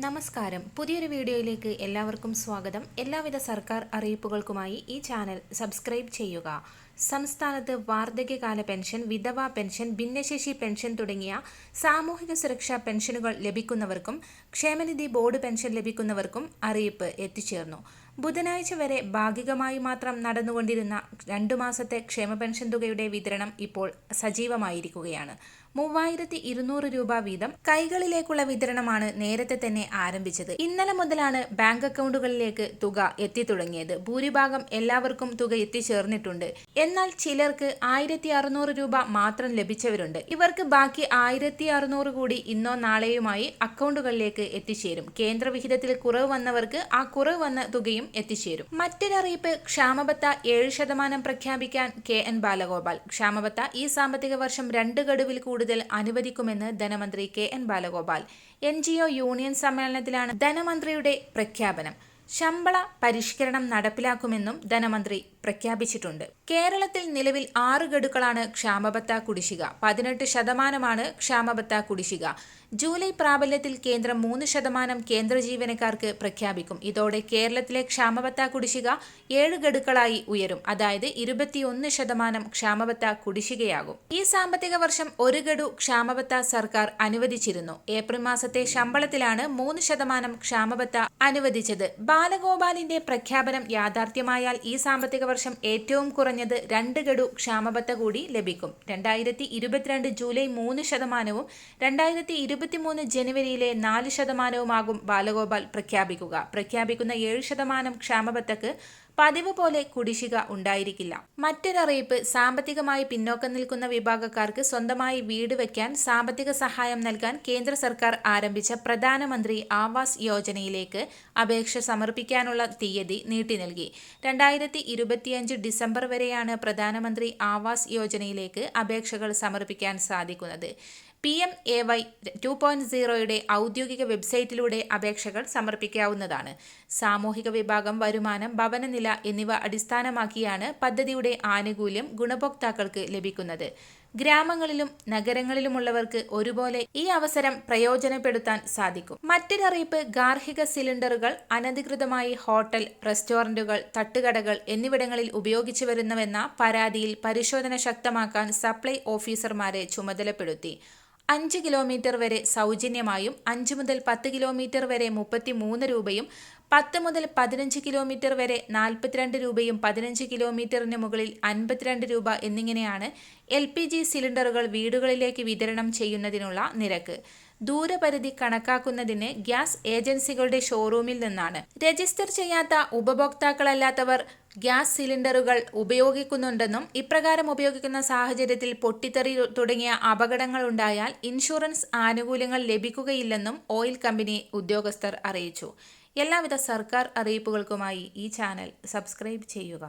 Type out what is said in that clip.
നമസ്കാരം. പുതിയൊരു വീഡിയോയിലേക്ക് എല്ലാവർക്കും സ്വാഗതം. എല്ലാവിധ സർക്കാർ അറിയിപ്പുകൾക്കുമായി ഈ ചാനൽ സബ്സ്ക്രൈബ് ചെയ്യുക. സംസ്ഥാനത്ത് വാർദ്ധക്യകാല പെൻഷൻ, വിധവാ പെൻഷൻ, ഭിന്നശേഷി പെൻഷൻ തുടങ്ങിയ സാമൂഹിക സുരക്ഷാ പെൻഷനുകൾ ലഭിക്കുന്നവർക്കും ക്ഷേമനിധി ബോർഡ് പെൻഷൻ ലഭിക്കുന്നവർക്കും അറിയിപ്പ് എത്തിച്ചേർന്നു. ബുധനാഴ്ച വരെ ഭാഗികമായി മാത്രം നടന്നുകൊണ്ടിരുന്ന 2 മാസത്തെ ക്ഷേമ പെൻഷൻ തുകയുടെ വിതരണം ഇപ്പോൾ സജീവമായിരിക്കുകയാണ്. 3200 രൂപ വീതം കൈകളിലേക്കുള്ള വിതരണമാണ് നേരത്തെ തന്നെ ആരംഭിച്ചത്. ഇന്നലെ മുതലാണ് ബാങ്ക് അക്കൗണ്ടുകളിലേക്ക് തുക എത്തിത്തുടങ്ങിയത്. ഭൂരിഭാഗം എല്ലാവർക്കും തുക എത്തിച്ചേർന്നിട്ടുണ്ട്. എന്നാൽ ചിലർക്ക് 1600 രൂപ മാത്രം ലഭിച്ചവരുണ്ട്. ഇവർക്ക് ബാക്കി 1600 കൂടി ഇന്നോ നാളെയുമായി അക്കൗണ്ടുകളിലേക്ക് എത്തിച്ചേരും. കേന്ദ്ര വിഹിതത്തിൽ കുറവ് വന്നവർക്ക് ആ കുറവ് വന്ന തുകയും എത്തിച്ചേരും. മറ്റൊരറിയിപ്പ്, ക്ഷാമബത്ത 7% പ്രഖ്യാപിക്കാൻ KN ബാലഗോപാൽ. ക്ഷാമബത്ത ഈ സാമ്പത്തിക വർഷം 2 ഗഡുവിൽ കൂടുതൽ അനുവദിക്കുമെന്ന് ധനമന്ത്രി KN ബാലഗോപാൽ. NGO യൂണിയൻ സമ്മേളനത്തിലാണ് ധനമന്ത്രിയുടെ പ്രഖ്യാപനം. ശമ്പള പരിഷ്കരണം നടപ്പിലാക്കുമെന്നും ധനമന്ത്രി പ്രഖ്യാപിച്ചിട്ടുണ്ട്. കേരളത്തിൽ നിലവിൽ 6 ഗഡുക്കളാണ് ക്ഷാമബത്ത കുടിശ്ശിക. 18% ക്ഷാമബത്ത കുടിശ്ശിക. ജൂലൈ പ്രാബല്യത്തിൽ കേന്ദ്രം 3% കേന്ദ്ര ജീവനക്കാർക്ക് പ്രഖ്യാപിക്കും. ഇതോടെ കേരളത്തിലെ ക്ഷാമബത്ത കുടിശ്ശിക 7 ഗഡുക്കളായി ഉയരും. അതായത് 21% ക്ഷാമബത്ത കുടിശ്ശികയാകും. ഈ സാമ്പത്തിക വർഷം 1 ഗഡു ക്ഷാമബത്ത സർക്കാർ അനുവദിച്ചിരുന്നു. ഏപ്രിൽ മാസത്തെ ശമ്പളത്തിലാണ് 3% ക്ഷാമബത്ത അനുവദിച്ചത്. ബാലഗോപാലിന്റെ പ്രഖ്യാപനം യാഥാർത്ഥ്യമായാൽ ഈ സാമ്പത്തിക വർഷം ഏറ്റവും കുറഞ്ഞത് 2 ഗഡു ക്ഷാമബത്ത കൂടി ലഭിക്കും. 2022 ജൂലൈ 3%, 2023 ജനുവരിയിലെ 4%ആകും ബാലഗോപാൽ പ്രഖ്യാപിക്കുന്ന 7% ക്ഷാമബത്തക്ക് പതിവ് പോലെ കുടിശ്ശിക ഉണ്ടായിരിക്കില്ല. മറ്റൊരറിയിപ്പ്, സാമ്പത്തികമായി പിന്നോക്കം നിൽക്കുന്ന വിഭാഗക്കാർക്ക് സ്വന്തമായി വീട് വയ്ക്കാൻ സാമ്പത്തിക സഹായം നൽകാൻ കേന്ദ്ര സർക്കാർ ആരംഭിച്ച പ്രധാനമന്ത്രി ആവാസ് യോജനയിലേക്ക് അപേക്ഷ സമർപ്പിക്കാനുള്ള തീയതി നീട്ടി നൽകി. 2025 ഡിസംബർ വരെയാണ് പ്രധാനമന്ത്രി ആവാസ് യോജനയിലേക്ക് അപേക്ഷകൾ സമർപ്പിക്കാൻ സാധിക്കുന്നത്. PMAY 2.0യുടെ ഔദ്യോഗിക വെബ്സൈറ്റിലൂടെ അപേക്ഷകൾ സമർപ്പിക്കാവുന്നതാണ്. സാമൂഹിക വിഭാഗം, വരുമാനം, ഭവനനില എന്നിവ അടിസ്ഥാനമാക്കിയാണ് പദ്ധതിയുടെ ആനുകൂല്യം ഗുണഭോക്താക്കൾക്ക് ലഭിക്കുന്നത്. ഗ്രാമങ്ങളിലും നഗരങ്ങളിലുമുള്ളവർക്ക് ഒരുപോലെ ഈ അവസരം പ്രയോജനപ്പെടുത്താൻ സാധിക്കും. മറ്റൊരറിയിപ്പ്, ഗാർഹിക സിലിണ്ടറുകൾ അനധികൃതമായി ഹോട്ടൽ, റെസ്റ്റോറന്റുകൾ, തട്ടുകടകൾ എന്നിവിടങ്ങളിൽ ഉപയോഗിച്ചു വരുന്നുവെന്ന പരാതിയിൽ പരിശോധന ശക്തമാക്കാൻ സപ്ലൈ ഓഫീസർമാരെ ചുമതലപ്പെടുത്തി. 5 കിലോമീറ്റർ വരെ സൗജന്യമായും 5 മുതൽ 10 കിലോമീറ്റർ വരെ 33 രൂപയും 10 മുതൽ 15 കിലോമീറ്റർ വരെ 42 രൂപയും 15 കിലോമീറ്ററിന് മുകളിൽ 52 രൂപ എന്നിങ്ങനെയാണ് LPG സിലിണ്ടറുകൾ വീടുകളിലേക്ക് വിതരണം ചെയ്യുന്നതിനുള്ള നിരക്ക്. ദൂരപരിധി കണക്കാക്കുന്നതിന് ഗ്യാസ് ഏജൻസികളുടെ ഷോറൂമിൽ നിന്നാണ്. രജിസ്റ്റർ ചെയ്യാത്ത ഉപഭോക്താക്കളല്ലാത്തവർ ഗ്യാസ് സിലിണ്ടറുകൾ ഉപയോഗിക്കുന്നുണ്ടെന്നും ഇപ്രകാരം ഉപയോഗിക്കുന്ന സാഹചര്യത്തിൽ പൊട്ടിത്തെറി തുടങ്ങിയ അപകടങ്ങൾ ഉണ്ടായാൽ ഇൻഷുറൻസ് ആനുകൂല്യങ്ങൾ ലഭിക്കുകയില്ലെന്നും ഓയിൽ കമ്പനി ഉദ്യോഗസ്ഥർ അറിയിച്ചു. എല്ലാവിധ സർക്കാർ അറിയിപ്പുകൾക്കുമായി ഈ ചാനൽ സബ്സ്ക്രൈബ് ചെയ്യുക.